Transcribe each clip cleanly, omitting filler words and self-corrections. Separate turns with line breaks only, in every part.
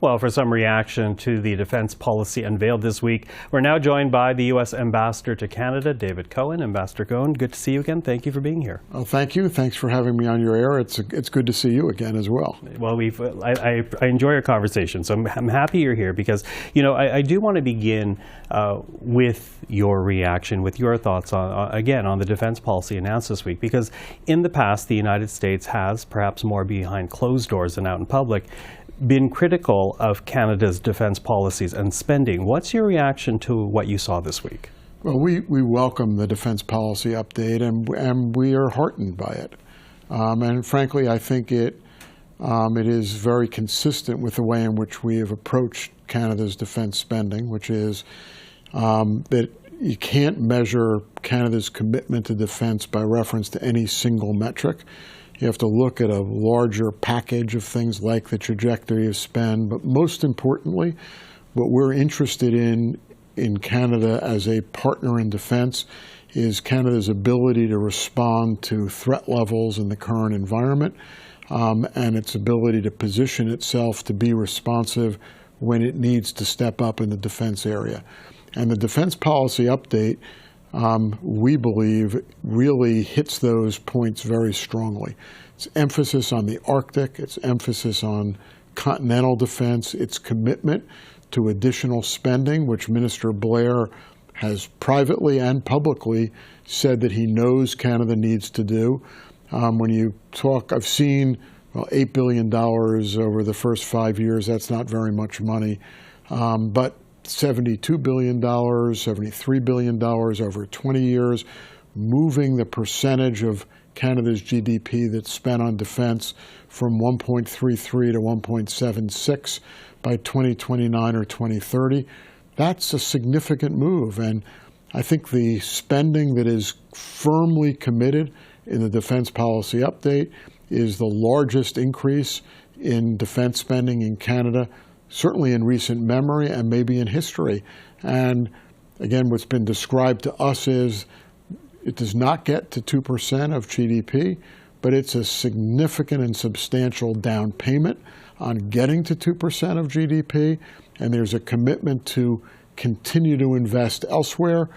Well, for some reaction to the defense policy unveiled this week, we're now joined by the U.S. Ambassador to Canada, David Cohen. Ambassador Cohen, good to see you again. Thank you for being here.
Oh, thank you. Thanks for having me on your air. It's good to see you again as well.
Well, I enjoy our conversation, so I'm happy you're here because, you know, I do want to begin with your reaction, with your thoughts on the defense policy announced this week, because in the past, the United States has, perhaps more behind closed doors than out in public, been critical of Canada's defense policies and spending. What's your reaction to what you saw this week?
Well, we welcome the defense policy update, and we are heartened by it. And frankly, I think it is very consistent with the way in which we have approached Canada's defense spending, which is that you can't measure Canada's commitment to defense by reference to any single metric. You have to look at a larger package of things like the trajectory of spend, but most importantly, what we're interested in Canada as a partner in defense is Canada's ability to respond to threat levels in the current environment, and its ability to position itself to be responsive when it needs to step up in the defense area. And the defense policy update, we believe, really hits those points very strongly. Its emphasis on the Arctic, its emphasis on continental defense, its commitment to additional spending, which Minister Blair has privately and publicly said that he knows Canada needs to do. When you talk, I've seen $8 billion over the first 5 years. That's not very much money, but $72 billion, $73 billion over 20 years, moving the percentage of Canada's GDP that's spent on defense from 1.33 to 1.76 by 2029 or 2030. That's a significant move, and I think the spending that is firmly committed in the defense policy update is the largest increase in defense spending in Canada, certainly in recent memory and maybe in history. And again, what's been described to us is it does not get to 2% of GDP, but it's a significant and substantial down payment on getting to 2% of GDP. And there's a commitment to continue to invest elsewhere.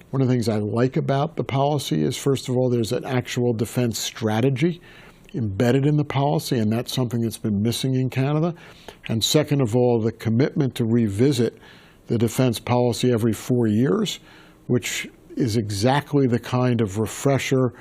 One of the things I like about the policy is, first of all, there's an actual defense strategy embedded in the policy, and that's something that's been missing in Canada. And second of all, the commitment to revisit the defense policy every 4 years, which is exactly the kind of refresher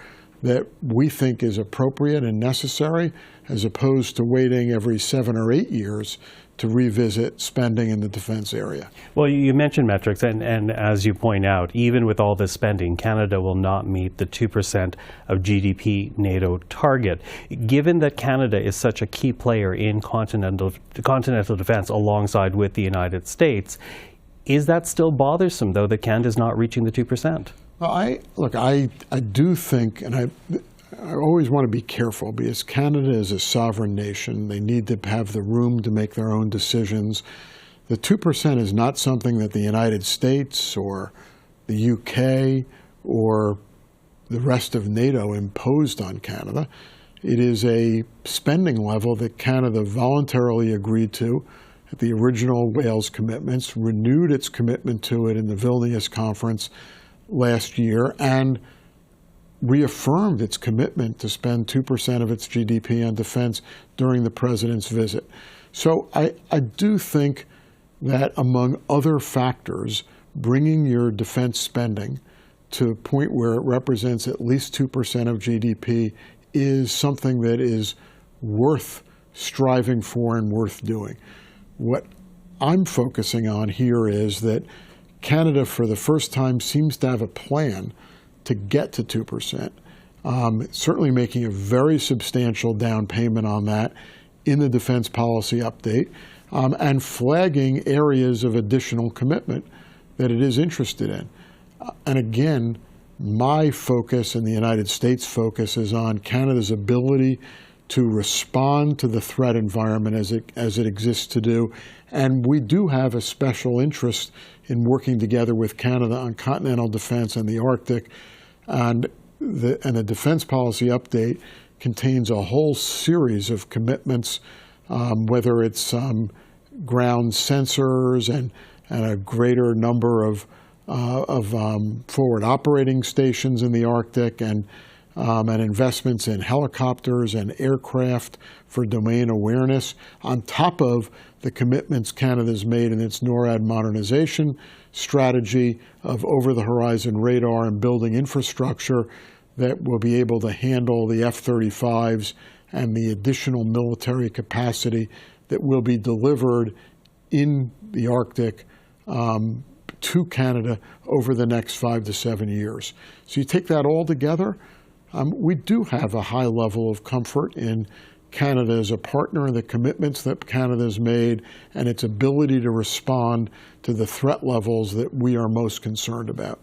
that we think is appropriate and necessary, as opposed to waiting every 7 or 8 years to revisit spending in the defense area.
Well, you mentioned metrics, and as you point out, even with all this spending, Canada will not meet the 2% of GDP NATO target. Given that Canada is such a key player in continental defense alongside with the United States, is that still bothersome, though, that Canada's not reaching the 2%?
Well, I do think, and I always want to be careful, because Canada is a sovereign nation. They need to have the room to make their own decisions. The 2% is not something that the United States or the UK or the rest of NATO imposed on Canada. It is a spending level that Canada voluntarily agreed to at the original Wales commitments, renewed its commitment to it in the Vilnius conference last year, and reaffirmed its commitment to spend 2% of its GDP on defense during the president's visit. So I do think that, among other factors, bringing your defense spending to a point where it represents at least 2% of GDP is something that is worth striving for and worth doing. What I'm focusing on here is that Canada, for the first time, seems to have a plan to get to 2%, certainly making a very substantial down payment on that in the defense policy update, and flagging areas of additional commitment that it is interested in. And again, my focus and the United States' focus is on Canada's ability to respond to the threat environment as it exists to do. And we do have a special interest in working together with Canada on continental defense and the Arctic. And the defense policy update contains a whole series of commitments, whether it's ground sensors and a greater number of forward operating stations in the Arctic, and investments in helicopters and aircraft for domain awareness, on top of the commitments Canada's made in its NORAD modernization strategy of over-the-horizon radar and building infrastructure that will be able to handle the F-35s and the additional military capacity that will be delivered in the Arctic to Canada over the next 5 to 7 years. So you take that all together, we do have a high level of comfort in Canada as a partner, the commitments that Canada has made, and its ability to respond to the threat levels that we are most concerned about.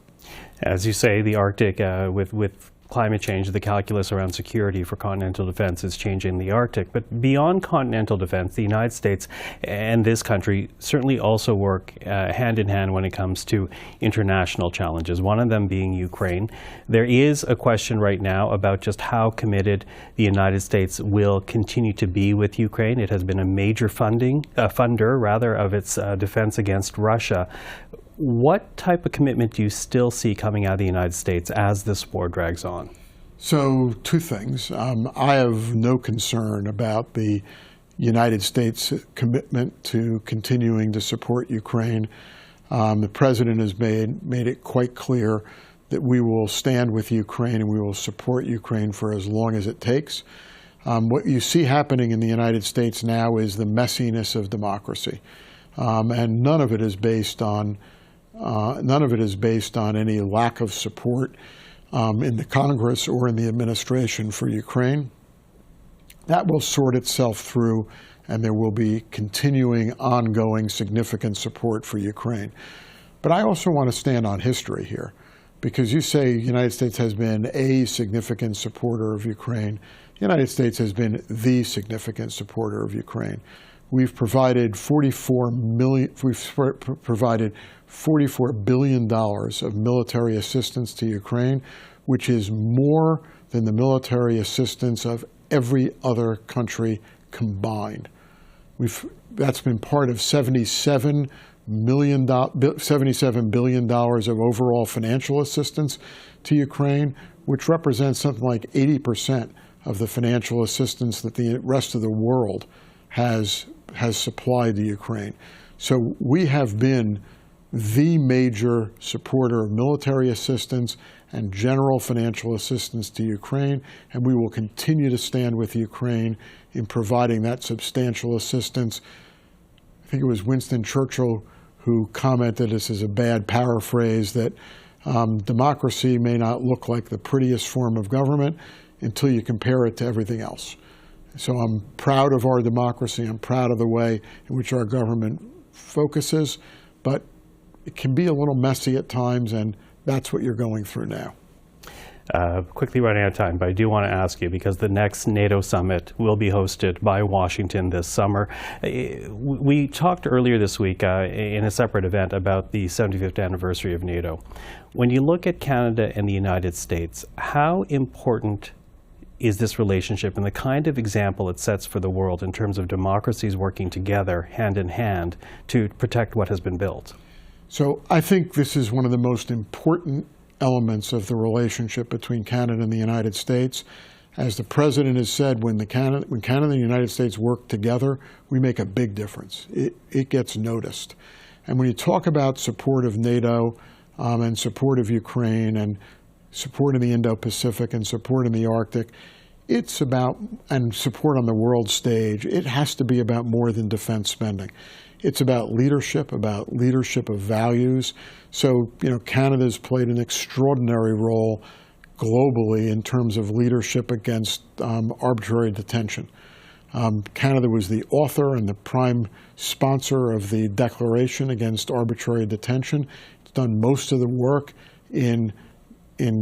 As you say, the Arctic, with climate change, the calculus around security for continental defense is changing the Arctic. But beyond continental defense, the United States and this country certainly also work hand in hand when it comes to international challenges, one of them being Ukraine. There is a question right now about just how committed the United States will continue to be with Ukraine. It has been a major funder of its defense against Russia. What type of commitment do you still see coming out of the United States as this war drags on?
So, two things. I have no concern about the United States' commitment to continuing to support Ukraine. The President has made it quite clear that we will stand with Ukraine and we will support Ukraine for as long as it takes. What you see happening in the United States now is the messiness of democracy, and none of it is based on any lack of support in the Congress or in the administration for Ukraine. That will sort itself through, and there will be continuing, ongoing, significant support for Ukraine. But I also want to stand on history here, because you say the United States has been a significant supporter of Ukraine. The United States has been the significant supporter of Ukraine. We've provided $44 billion of military assistance to Ukraine, which is more than the military assistance of every other country combined. That's been part of $77 billion of overall financial assistance to Ukraine, which represents something like 80% of the financial assistance that the rest of the world has supplied to Ukraine. So we have been the major supporter of military assistance and general financial assistance to Ukraine, and we will continue to stand with Ukraine in providing that substantial assistance. I think it was Winston Churchill who commented, this is a bad paraphrase, that democracy may not look like the prettiest form of government until you compare it to everything else. So I'm proud of our democracy. I'm proud of the way in which our government focuses, but it can be a little messy at times, and that's what you're going through now.
Quickly running out of time, but I do want to ask you, because the next NATO summit will be hosted by Washington this summer. We talked earlier this week in a separate event about the 75th anniversary of NATO. When you look at Canada and the United States, how important is this relationship and the kind of example it sets for the world in terms of democracies working together hand in hand to protect what has been built?
So I think this is one of the most important elements of the relationship between Canada and the United States. As the President has said, when Canada and the United States work together, we make a big difference. It gets noticed. And when you talk about support of NATO and support of Ukraine and support in the Indo-Pacific and support in the Arctic, it's about, and support on the world stage, it has to be about more than defense spending. It's about leadership of values. So, Canada's played an extraordinary role globally in terms of leadership against arbitrary detention. Canada was the author and the prime sponsor of the Declaration Against Arbitrary Detention. It's done most of the work in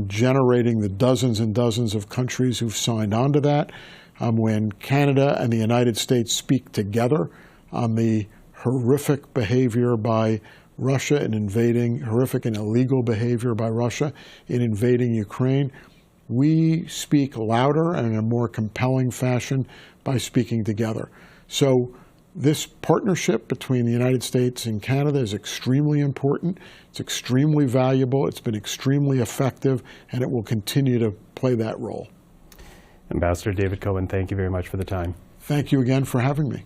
generating the dozens and dozens of countries who've signed on to that. When Canada and the United States speak together on the horrific behavior by Russia in invading, horrific and illegal behavior by Russia in invading Ukraine, we speak louder and in a more compelling fashion by speaking together. So this partnership between the United States and Canada is extremely important. It's extremely valuable. It's been extremely effective, and it will continue to play that role.
Ambassador David Cohen, thank you very much for the time.
Thank you again for having me.